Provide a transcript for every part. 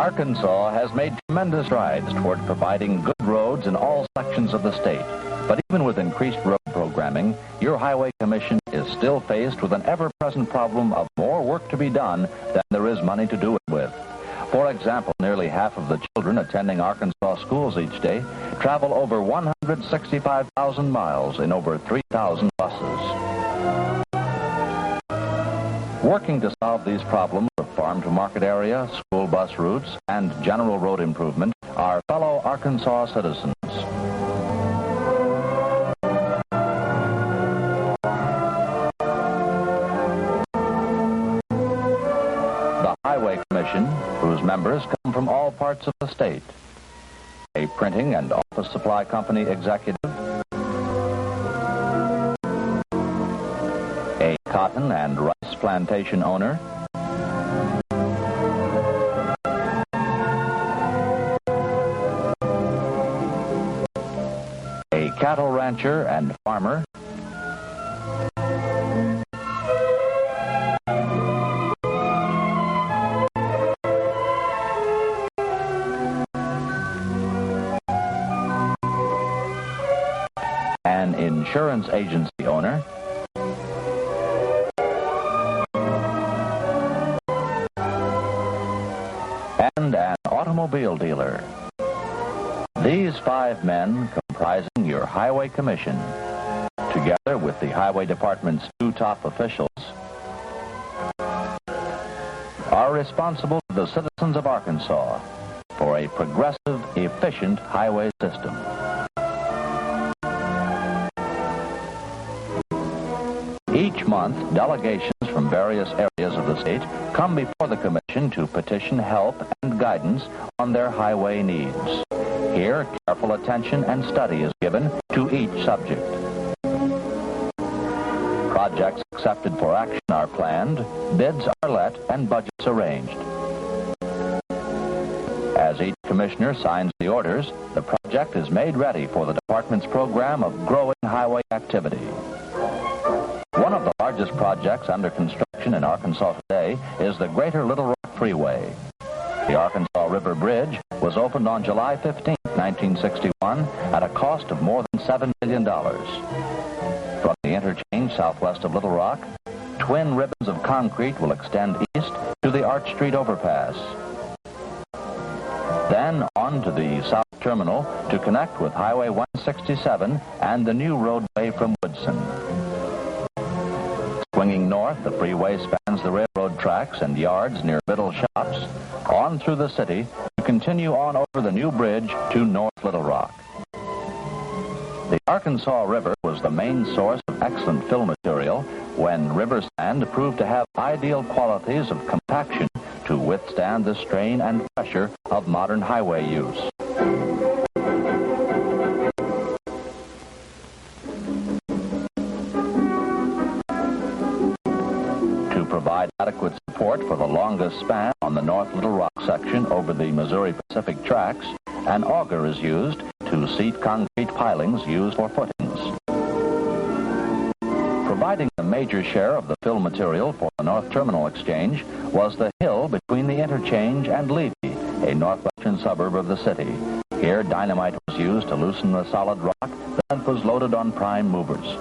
Arkansas has made tremendous strides toward providing good roads in all sections of the state. But even with increased road programming, your Highway Commission is still faced with an ever-present problem of more work to be done than there is money to do it with. For example, nearly half of the children attending Arkansas schools each day travel over 165,000 miles in over 3,000 buses. Working to solve these problems of farm-to-market area, school bus routes, and general road improvement are fellow Arkansas citizens. The Highway Commission, whose members come from all parts of the state. A printing and office supply company executive, a cotton and rice plantation owner, a cattle rancher and farmer, an insurance agency owner, and an automobile dealer. These 5 men comprising your Highway Commission, together with the Highway Department's 2 top officials, are responsible to the citizens of Arkansas for a progressive, efficient highway system. Each month, delegations from various areas of the state come before the Commission to petition help and guidance on their highway needs. Here, careful attention and study is given to each subject. Projects accepted for action are planned, bids are let, and budgets arranged. As each commissioner signs the orders, the project is made ready for the department's program of growing highway activity. One of the largest projects under construction in Arkansas today is the Greater Little Rock Freeway. The Arkansas River Bridge was opened on July 15, 1961, at a cost of more than $7 million. From the interchange southwest of Little Rock, twin ribbons of concrete will extend east to the Arch Street overpass. Then on to the South Terminal to connect with Highway 167 and the new roadway from Woodson. Swinging north, the freeway spans the railroad tracks and yards near Biddle Shops, on through the city to continue on over the new bridge to North Little Rock. The Arkansas River was the main source of excellent fill material when river sand proved to have ideal qualities of compaction to withstand the strain and pressure of modern highway use. To provide adequate support for the longest span on the North Little Rock section over the Missouri Pacific tracks, an auger is used to seat concrete pilings used for footings. Providing the major share of the fill material for the North Terminal Exchange was the hill between the interchange and Levy, a northwestern suburb of the city. Here, dynamite was used to loosen the solid rock that was loaded on prime movers.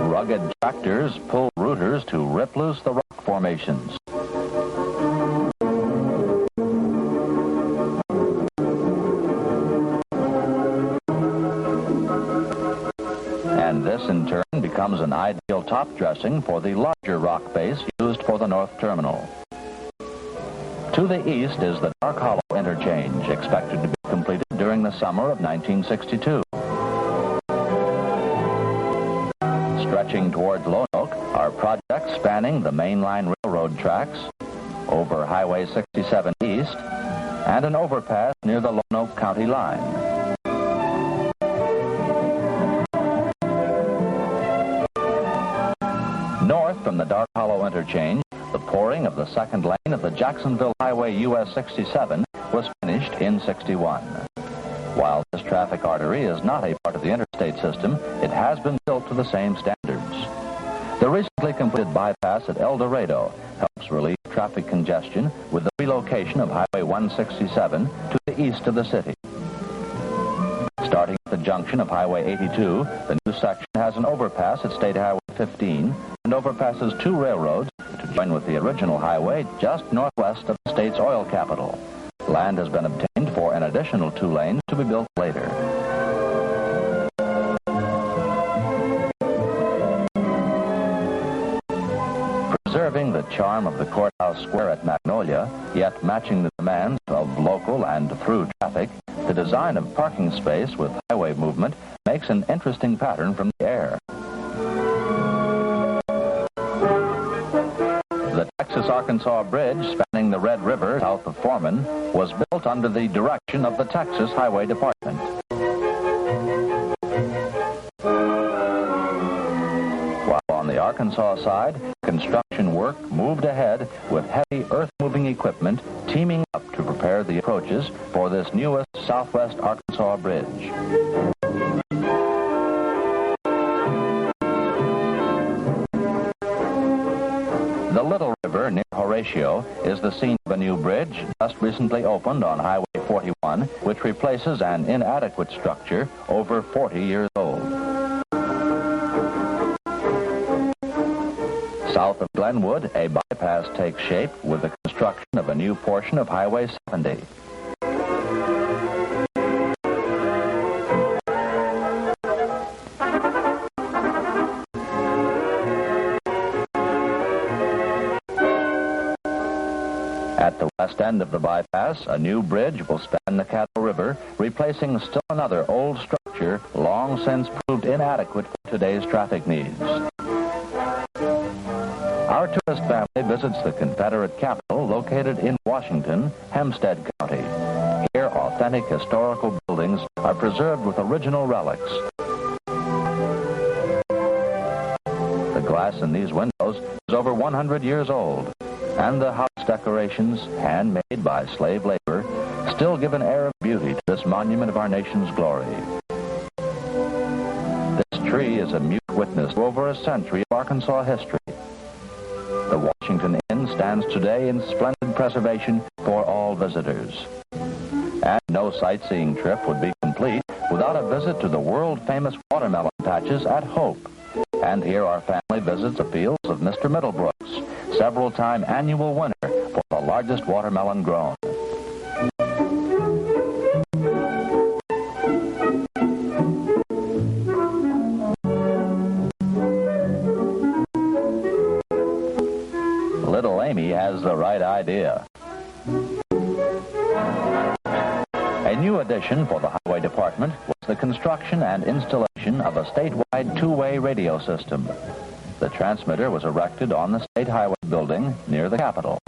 Rugged tractors pull rooters to rip loose the rock formations. And this, in turn, becomes an ideal top dressing for the larger rock base used for the North Terminal. To the east is the Dark Hollow interchange, expected to be completed during the summer of 1962. Stretching toward Lonoke are projects spanning the mainline railroad tracks, over Highway 67 east, and an overpass near the Lonoke County line. North from the Dark Hollow interchange, the pouring of the second lane of the Jacksonville Highway US 67 was finished in '61. While this traffic artery is not a part of the interstate system, it has been built to the same standards. The recently completed bypass at El Dorado helps relieve traffic congestion with the relocation of Highway 167 to the east of the city. Starting at the junction of Highway 82, the new section has an overpass at State Highway 15 and overpasses two railroads to join with the original highway just northwest of the state's oil capital. Land has been obtained for an additional 2 lanes to be built later. Preserving the charm of the courthouse square at Magnolia, yet matching the demands of local and through traffic, the design of parking space with highway movement makes an interesting pattern from the air. The Texas-Arkansas Bridge spanning the Red River south of Foreman was built under the direction of the Texas Highway Department. While on the Arkansas side, construction work moved ahead with heavy earth-moving equipment teaming up to prepare the approaches for this newest Southwest Arkansas Bridge. The Little River near Horatio is the scene of a new bridge just recently opened on Highway 41, which replaces an inadequate structure over 40 years old. South of Glenwood, a bypass takes shape with the construction of a new portion of Highway 70. At the west end of the bypass, a new bridge will span the Cattle River, replacing still another old structure long since proved inadequate for today's traffic needs. Our tourist family visits the Confederate capital located in Washington, Hempstead County. Here, authentic historical buildings are preserved with original relics. The glass in these windows is over 100 years old, and the house decorations, handmade by slave labor, still give an air of beauty to this monument of our nation's glory. This tree is a mute witness to over a century of Arkansas history. The Washington Inn stands today in splendid preservation for all visitors. And no sightseeing trip would be complete without a visit to the world-famous watermelon patches at Hope. And here our family visits the fields of Mr. Middlebrooks, several-time annual winner for the largest watermelon grown. Little Amy has the right idea. A new addition for the Highway Department was the construction and installation of a statewide two-way radio system. The transmitter was erected on the State Highway building near the Capitol.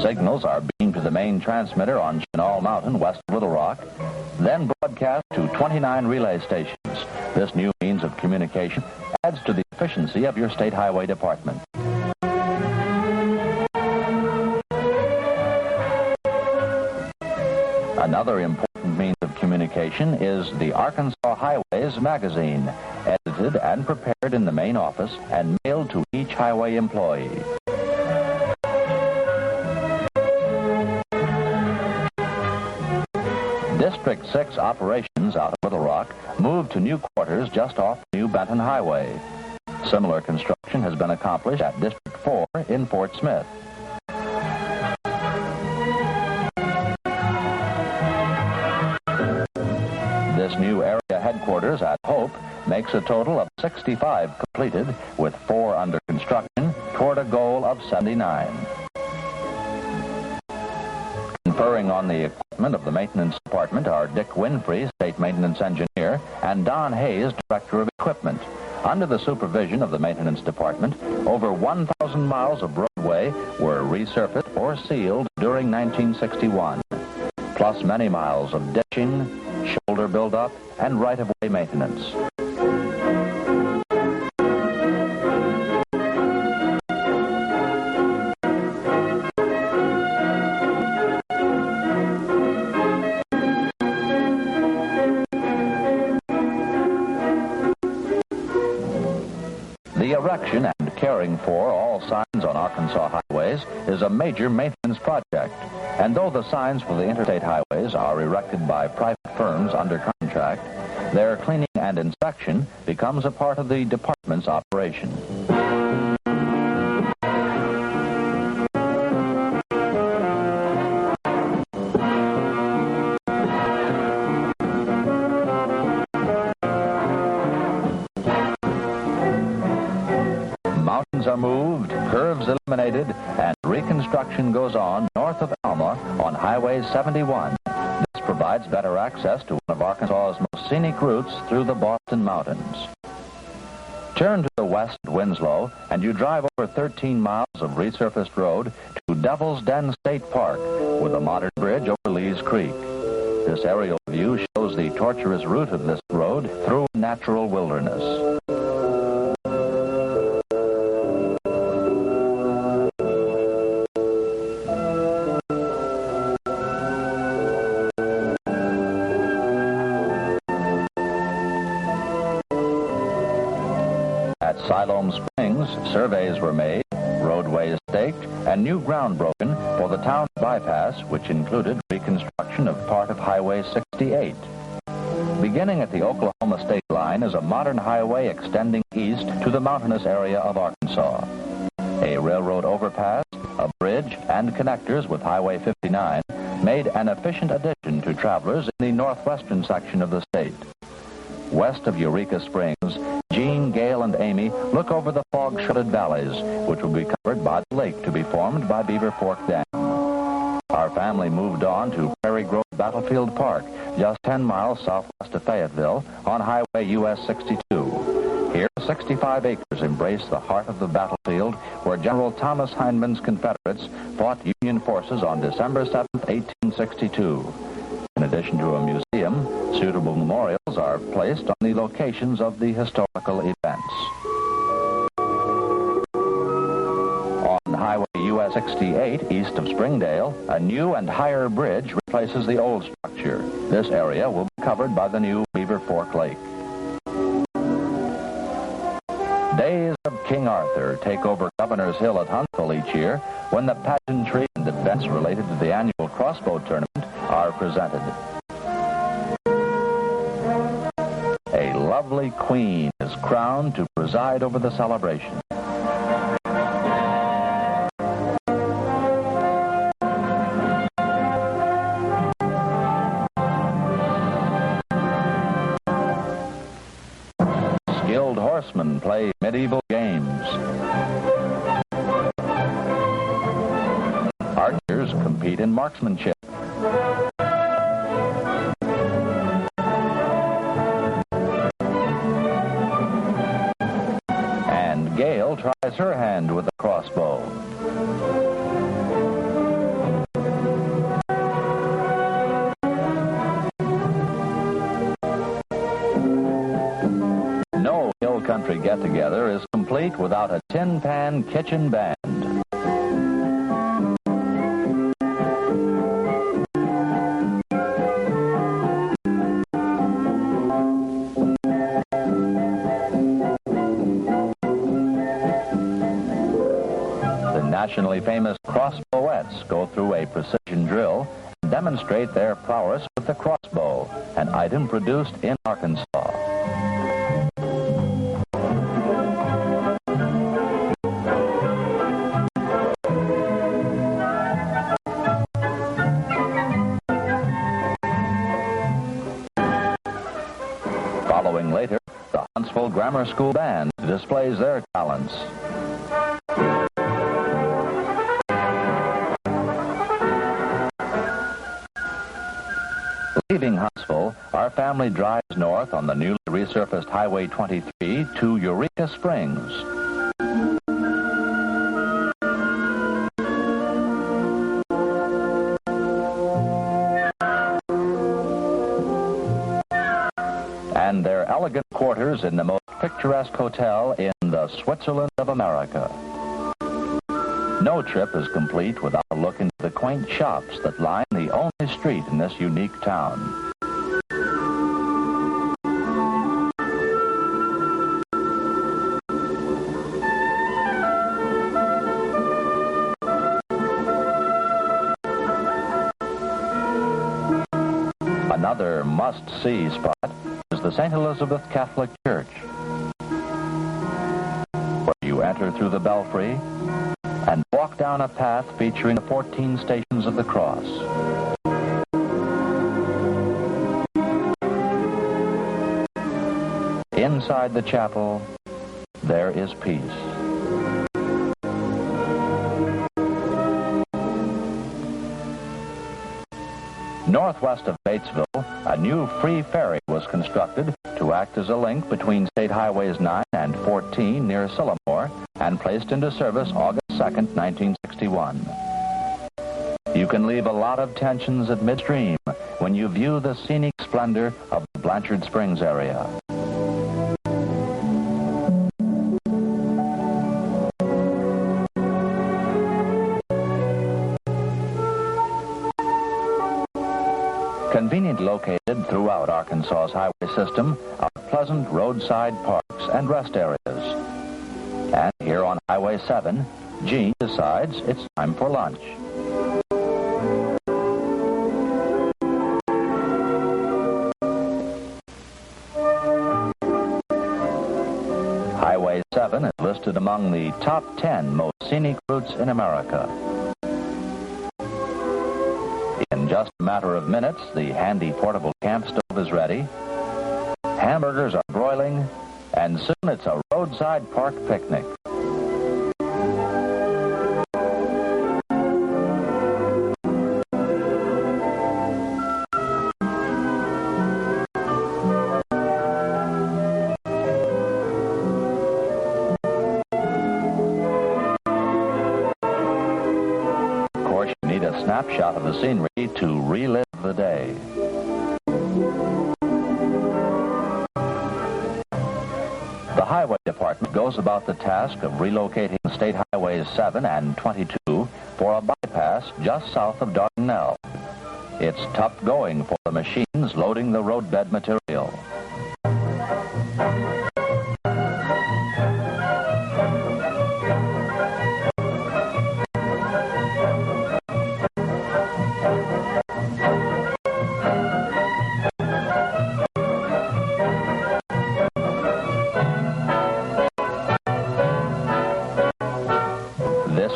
Signals are beamed to the main transmitter on Chenal Mountain west of Little Rock, then broadcast to 29 relay stations. This new means of communication adds to the efficiency of your State Highway Department. Another important means of communication is the Arkansas Highways magazine, edited and prepared in the main office and mailed to each highway employee. District 6 operations out of Little Rock moved to new quarters just off New Benton Highway. Similar construction has been accomplished at District 4 in Fort Smith. This new area headquarters at Hope makes a total of 65 completed, with 4 under construction toward a goal of 79. Conferring on the equipment of the Maintenance Department are Dick Winfrey, State Maintenance Engineer, and Don Hayes, Director of Equipment. Under the supervision of the Maintenance Department, over 1,000 miles of roadway were resurfaced or sealed during 1961, plus many miles of ditching, shoulder buildup, and right-of-way maintenance. The erection and caring for all signs on Arkansas highways is a major maintenance project. And though the signs for the interstate highways are erected by private firms under contract, their cleaning and inspection becomes a part of the department's operation. Mountains are moved, curves eliminated, and reconstruction goes on north of Alma on Highway 71. This provides better access to one of Arkansas's most scenic routes through the Boston Mountains. Turn to the west at Winslow, and you drive over 13 miles of resurfaced road to Devil's Den State Park with a modern bridge over Lee's Creek. This aerial view shows the tortuous route of this road through natural wilderness. At Siloam Springs, surveys were made, roadways staked, and new ground broken for the town bypass, which included reconstruction of part of Highway 68. Beginning at the Oklahoma state line is a modern highway extending east to the mountainous area of Arkansas. A railroad overpass, a bridge, and connectors with Highway 59 made an efficient addition to travelers in the northwestern section of the state. West of Eureka Springs, Jean, Gail, and Amy look over the fog-shrouded valleys, which will be covered by the lake to be formed by Beaver Fork Dam. Our family moved on to Prairie Grove Battlefield Park, just 10 miles southwest of Fayetteville, on Highway US 62. Here, 65 acres embrace the heart of the battlefield where General Thomas Hindman's Confederates fought Union forces on December 7, 1862. In addition to a museum, suitable memorials are placed on the locations of the historical events. On Highway US 68, east of Springdale, a new and higher bridge replaces the old structure. This area will be covered by the new Beaver Fork Lake. Days of King Arthur take over Governor's Hill at Huntsville each year when the pageantry and events related to the annual crossbow tournament are presented. A lovely queen is crowned to preside over the celebration. Skilled horsemen play medieval games. Archers compete in marksmanship. And Gail tries her hand with a crossbow. No hill country get-together is complete without a tin pan kitchen band. Nationally famous crossbowettes go through a precision drill and demonstrate their prowess with the crossbow, an item produced in Arkansas. Following later, the Huntsville Grammar School Band displays their talents. Leaving Huntsville, our family drives north on the newly resurfaced Highway 23 to Eureka Springs. their elegant quarters in the most picturesque hotel in the Switzerland of America. No trip is complete without a look into the quaint shops that line the only street in this unique town. Another must-see spot is the St. Elizabeth Catholic Church, where you enter through the belfry and walk down a path featuring the 14 Stations of the Cross. Inside the chapel, there is peace. Northwest of Batesville, a new free ferry was constructed to act as a link between State Highways 9 and 14 near Sillamore and placed into service August 2nd, 1961. You can leave a lot of tensions at midstream when you view the scenic splendor of the Blanchard Springs area. Conveniently located throughout Arkansas's highway system are pleasant roadside parks and rest areas. And here on Highway 7, Gene decides it's time for lunch. Highway 7 is listed among the top 10 most scenic routes in America. In just a matter of minutes, the handy portable camp stove is ready. Hamburgers are broiling, and soon it's a roadside park picnic. Snapshot of the scenery to relive the day. The Highway Department goes about the task of relocating State Highways 7 and 22 for a bypass just south of Dardanelle. It's tough going for the machines loading the roadbed material.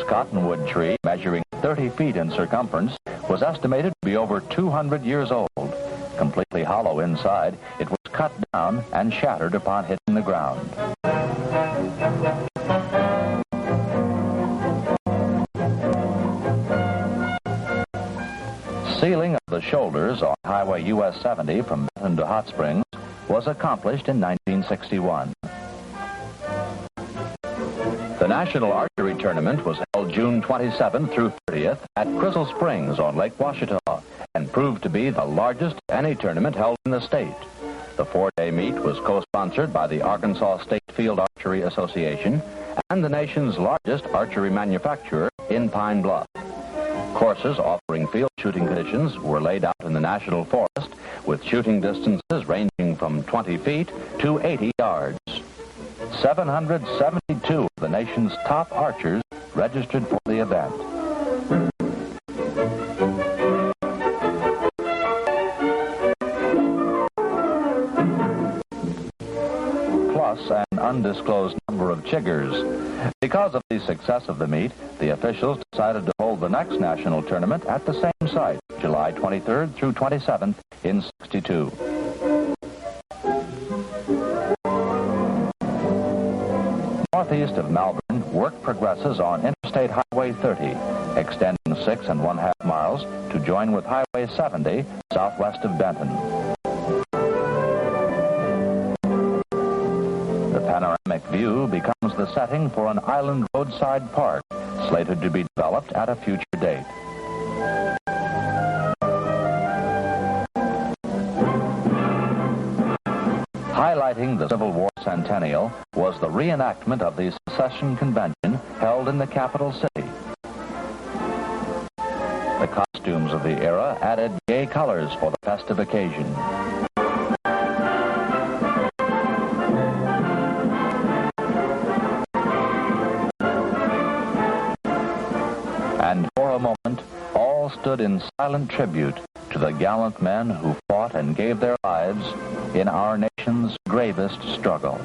Cottonwood tree, measuring 30 feet in circumference, was estimated to be over 200 years old. Completely hollow inside, it was cut down and shattered upon hitting the ground. Sealing of the shoulders on Highway US 70 from Benton to Hot Springs was accomplished in 1961. The National Archery Tournament was held June 27th through 30th at Crystal Springs on Lake Washita and proved to be the largest of any tournament held in the state. The four-day meet was co-sponsored by the Arkansas State Field Archery Association and the nation's largest archery manufacturer in Pine Bluff. Courses offering field shooting conditions were laid out in the National Forest with shooting distances ranging from 20 feet to 80 yards. 772 of the nation's top archers registered for the event. Plus an undisclosed number of chiggers. Because of the success of the meet, the officials decided to hold the next national tournament at the same site, July 23rd through 27th in 62. Northeast of Malvern, work progresses on Interstate Highway 30, extending 6.5 miles to join with Highway 70 southwest of Benton. The panoramic view becomes the setting for an island roadside park, slated to be developed at a future date. Celebrating the Civil War centennial was the reenactment of the Secession Convention held in the capital city. The costumes of the era added gay colors for the festive occasion. And for a moment, all stood in silent tribute to the gallant men who fought and gave their lives in our nation's gravest struggle.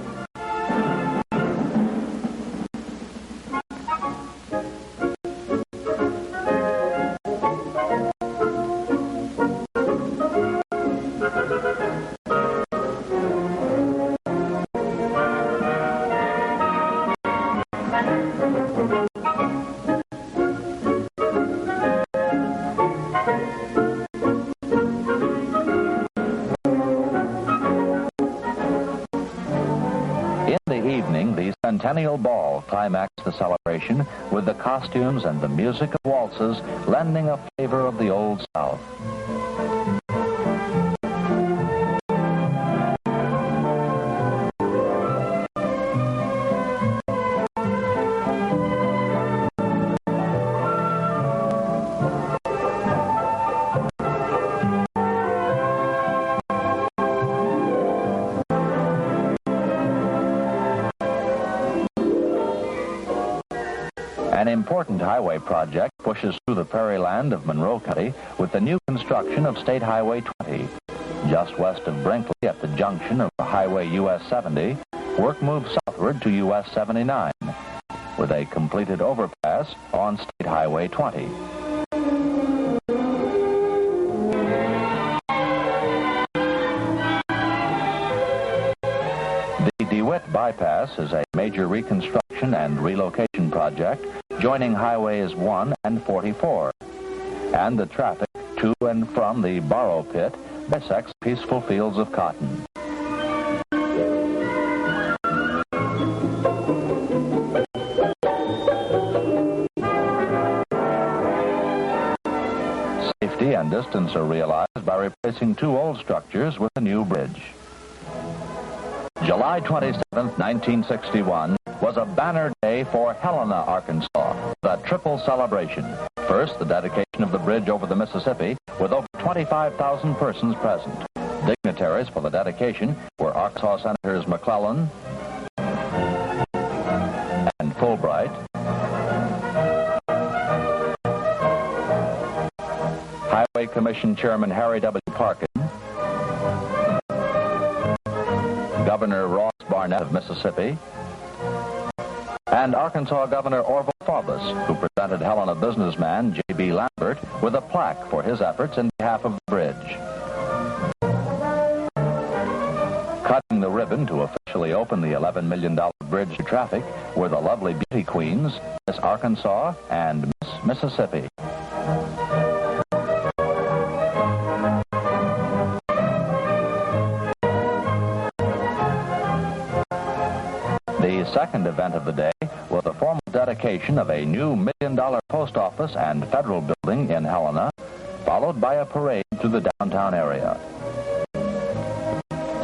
The Centennial Ball climaxed the celebration with the costumes and the music of waltzes lending a flavor of the Old South. An important highway project pushes through the prairie land of Monroe County with the new construction of State Highway 20. Just west of Brinkley at the junction of Highway US 70, work moves southward to US 79 with a completed overpass on State Highway 20. The DeWitt Bypass is a major reconstruction and relocation project joining Highways 1 and 44, and the traffic to and from the Borrow Pit bisects peaceful fields of cotton. Safety and distance are realized by replacing two old structures with a new bridge. July 27, 1961, was a banner day for Helena, Arkansas, the triple celebration. First, the dedication of the bridge over the Mississippi, with over 25,000 persons present. Dignitaries for the dedication were Arkansas Senators McClellan and Fulbright, Highway Commission Chairman Harry W. Parkin, Governor Ross Barnett of Mississippi, and Arkansas Governor Orville Faubus, who presented Helena businessman J.B. Lambert with a plaque for his efforts in behalf of the bridge. Cutting the ribbon to officially open the $11 million bridge to traffic were the lovely beauty queens, Miss Arkansas and Miss Mississippi. The second event of the day was the formal dedication of a new $1 million post office and federal building in Helena, followed by a parade through the downtown area.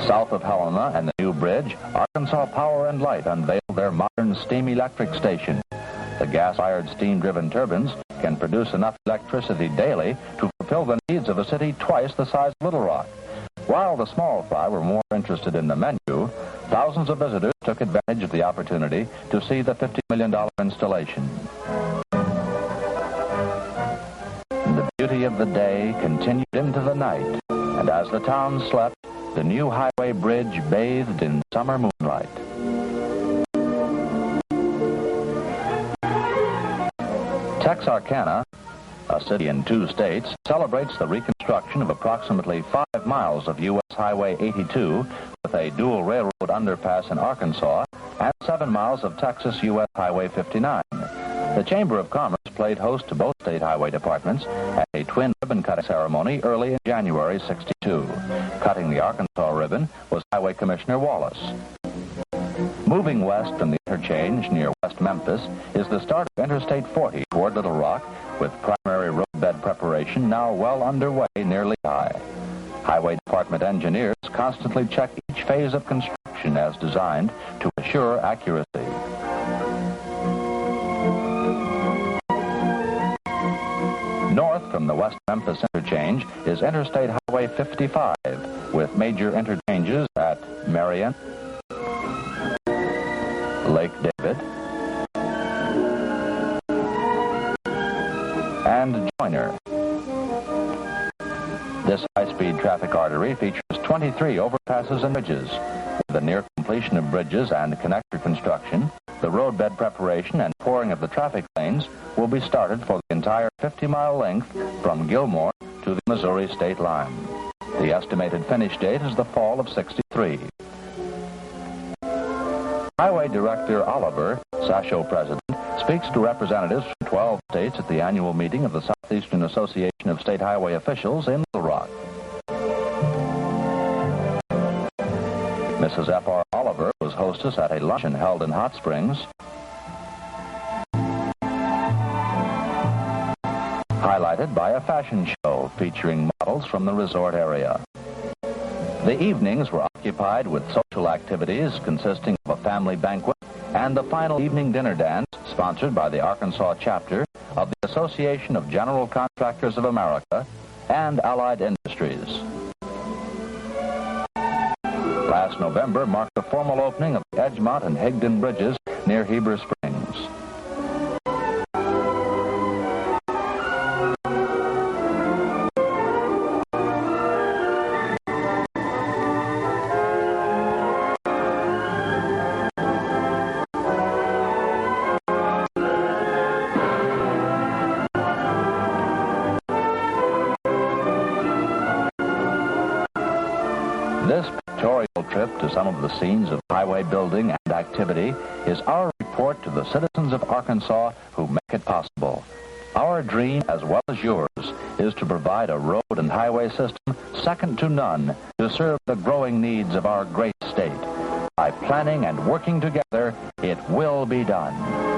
South of Helena and the new bridge, Arkansas Power and Light unveiled their modern steam electric station. The gas-fired steam-driven turbines can produce enough electricity daily to fulfill the needs of a city twice the size of Little Rock. While the small fry were more interested in the menu, thousands of visitors took advantage of the opportunity to see the $50 million installation. The beauty of the day continued into the night, and as the town slept, the new highway bridge bathed in summer moonlight. Texarkana, a city in 2 states, celebrates the reconstruction of approximately 5 miles of U.S. Highway 82 with a dual railroad underpass in Arkansas and 7 miles of Texas U.S. Highway 59. The Chamber of Commerce played host to both state highway departments at a twin ribbon-cutting ceremony early in January '62. Cutting the Arkansas ribbon was Highway Commissioner Wallace. Moving west from the interchange near West Memphis is the start of Interstate 40 toward Little Rock, with primary roadbed preparation now well underway near Lehigh. Highway Department engineers constantly check each phase of construction construction as designed to assure accuracy. North from the West Memphis interchange is Interstate Highway 55, with major interchanges at Marion, Lake David, and Joyner. This high-speed traffic artery features 23 overpasses and bridges. With the near completion of bridges and connector construction, the roadbed preparation and pouring of the traffic lanes will be started for the entire 50-mile length from Gilmore to the Missouri state line. The estimated finish date is the fall of '63. Highway Director Oliver, SASHO president, speaks to representatives from 12 states at the annual meeting of the Southeastern Association of State Highway Officials in Little Rock. Mrs. F.R. Oliver was hostess at a luncheon held in Hot Springs, highlighted by a fashion show featuring models from the resort area. The evenings were occupied with social activities consisting of a family banquet and the final evening dinner dance sponsored by the Arkansas chapter of the Association of General Contractors of America and Allied Industries. Last November marked the formal opening of the Edgemont and Higdon bridges near Heber Springs. This pictorial trip to some of the scenes of highway building and activity is our report to the citizens of Arkansas who make it possible. Our dream, as well as yours, is to provide a road and highway system second to none to serve the growing needs of our great state. By planning and working together, it will be done.